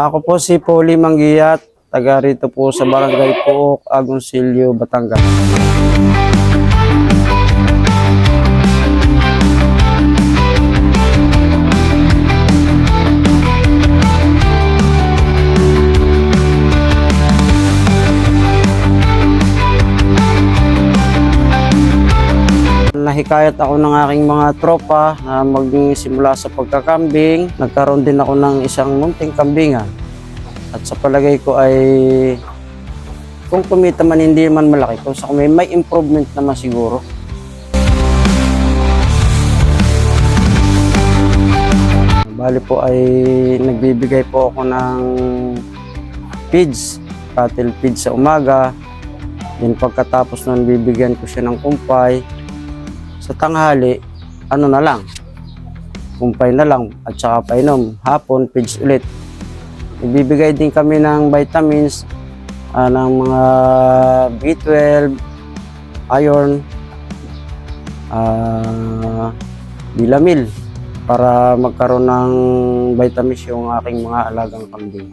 Ako po si Polly Manggiyat, taga rito po sa Barangay Puok, Agoncillo, Batangas. Nahikayat ako ng aking mga tropa na magsimula sa pagkakambing. Nagkaroon din ako ng isang munting kambingan. At sa palagay ko ay kung kumita man hindi man malaki, kung sa may improvement naman siguro. Bali po ay nagbibigay po ako ng feeds, cattle feeds sa umaga. Then pagkatapos nun bibigyan ko siya ng kumpay. Sa tanghali, ano na lang, kumpay na lang at saka painom. Hapon, feeds ulit. Ibibigay din kami ng vitamins, ng mga B12, iron, bilamil para magkaroon ng vitamins yung aking mga alagang kambing.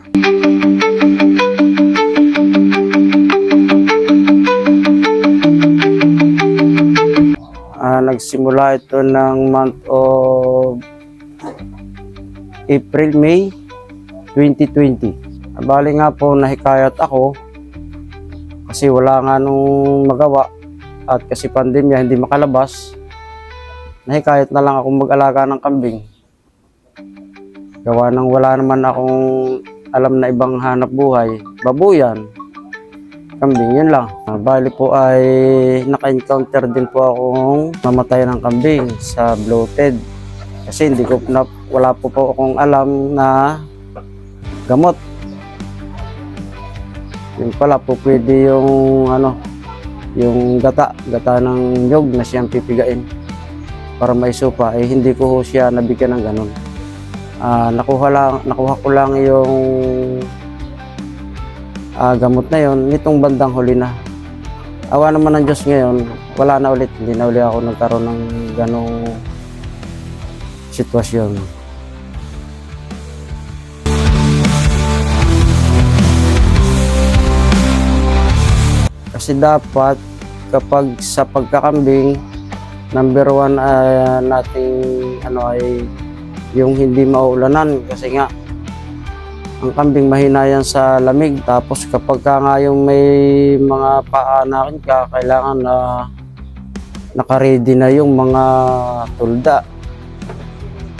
Nagsimula ito ng month of April, May 2020. Bali nga po nahikayat ako kasi wala nga nung magawa at kasi pandemya hindi makalabas. Nahikayat na lang akong mag-alaga ng kambing. Gawa nang wala naman akong alam na ibang hanap buhay. Babuyan, kambing, yun lang. Bali po ay naka-encounter din po akong mamatay ng kambing sa bloated. Kasi wala po akong alam na gamot. Yun pala po pwede yung yung gata ng nyog na siyang pipigain para may supa. Hindi ko siya nabigyan ng ganun. Nakuha ko lang yung gamot na yon nitong bandang huli na. Awa naman ng Diyos ngayon, wala na ulit. Hindi na ulit ako nagkaroon ng ganong sitwasyon. Kasi dapat kapag sa pagkakambing, number one nating ay yung hindi mauulanan kasi nga ang kambing mahina yan sa lamig. Tapos kapag nga yung may mga paanakin ka, kailangan na naka-ready na yung mga tulda.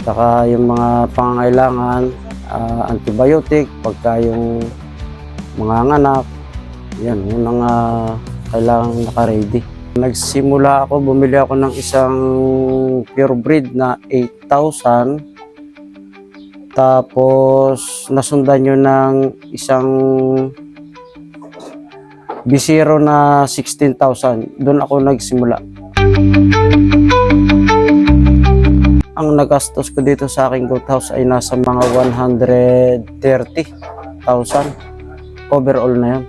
Saka yung mga pangangailangan, antibiotic, pagka yung mga anak, yan, yun ang kailangan naka-ready. Nagsimula ako, bumili ako ng isang purebred na 8,000. Tapos nasundan nyo ng isang bisiro na 16,000. Doon ako nagsimula. Ang nagastos ko dito sa aking goat house ay nasa mga 130,000. Overall na yun.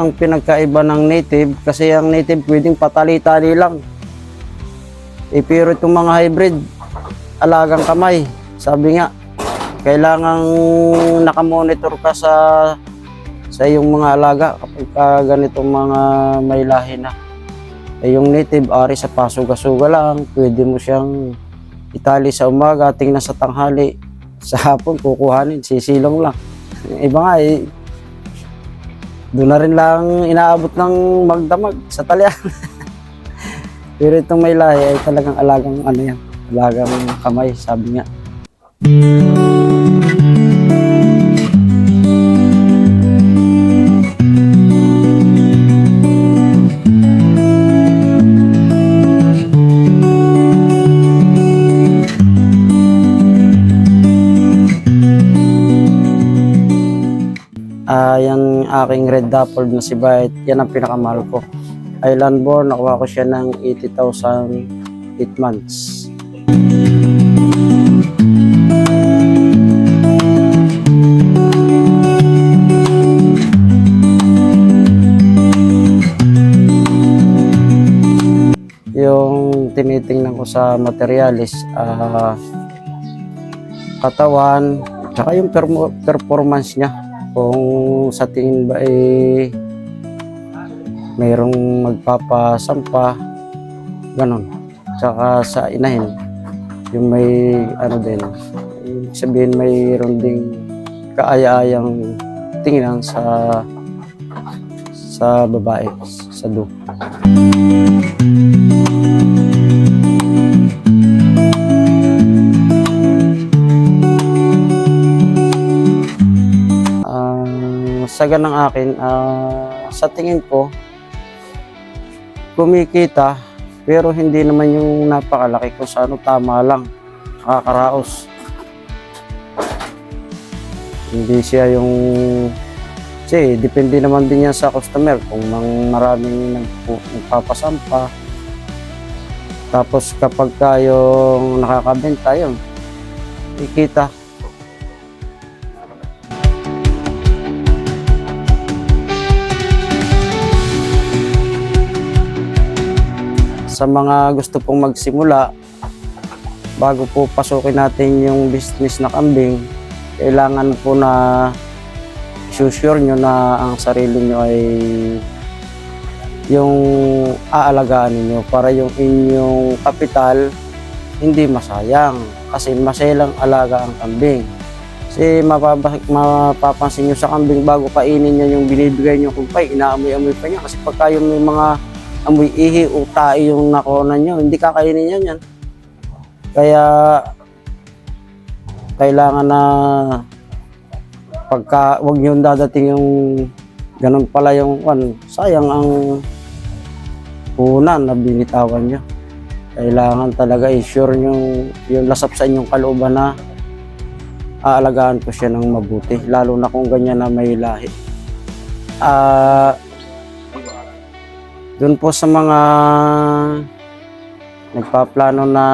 Ang pinagkaiba ng native, kasi ang native pwedeng patali-tali lang. Pero itong mga hybrid, alagang kamay. Sabi nga, kailangang nakamonitor ka sa iyong mga alaga kapag ganitong mga may lahi na. Yung native, ari sa pasuga-suga lang, pwede mo siyang itali sa umaga, tingnan sa tanghali. Sa hapon, kukuhanin, sisilong lang. Iba nga doon na rin lang inaabot ng magdamag sa talyan. Pero itong may lahi ay talagang alagang alagang kamay, sabi nga. Yung aking red dappled na si Bait, yan ang pinakamahal ko. Island born, nakuha ko siya ng 80,000 8 months. Yung tinitingnan ko sa materialis, katawan, tsaka yung performance niya. Kung sa tingin ba mayroong magpapasampa, ganon. Tsaka sa inahin, yung may ano din, sabihin mayroon ding kaaya-ayang tingnan sa babae, sa do. Sa ganang akin, sa tingin ko, kumikita, pero hindi naman yung napakalaki kung sa ano, tama lang, nakakaraos. Hindi siya yung, kasi depende naman din yan sa customer, kung maraming nagpapasampa. Tapos kapag tayong nakakabenta yun, ikita. Sa mga gusto pong magsimula, bago po pasukin natin yung business na kambing, kailangan po na sure nyo na ang sarili nyo ay yung aalagaan niyo para yung inyong kapital hindi masayang. Kasi maselang alaga ang kambing. Kasi mapapansin nyo sa kambing, bago kainin niya yung binibigay nyo kumpay, inaamoy-amoy pa niya. Kasi pagka yung may mga amoy ihi o tae yung nakunan nyo, hindi kakainin niya yan. Kaya kailangan na pagka wag nyo dadating yung ganun pala yung sayang ang una na binitawan nyo. Kailangan talaga i-sure nyo yung lasap sa inyong kalooban na aalagaan ko siya ng mabuti, lalo na kung ganyan na may lahi. Doon po sa mga nagpaplano na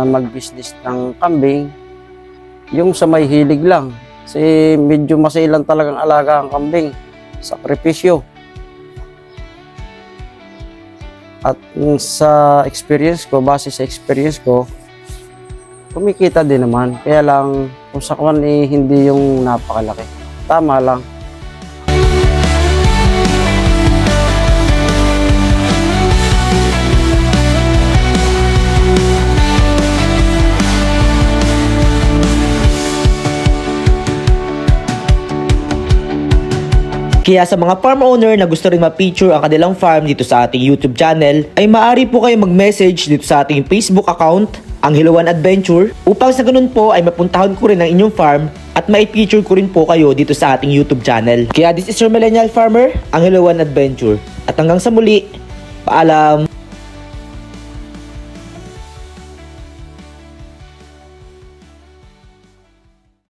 mag-business ng kambing, yung sa may hilig lang. Kasi medyo masailan talagang alaga ang kambing. Sakripisyo. At sa experience ko, base sa experience ko, kumikita din naman. Kaya lang, kung sa kawan hindi yung napakalaki. Tama lang. Kaya sa mga farm owner na gusto rin ma-feature ang kanilang farm dito sa ating YouTube channel, ay maaari po kayo mag-message dito sa ating Facebook account, ang Hiluan Adventure, upang sa ganun po ay mapuntahan ko rin ang inyong farm at ma-feature ko rin po kayo dito sa ating YouTube channel. Kaya this is your Millennial Farmer, ang Hiluan Adventure. At hanggang sa muli, paalam!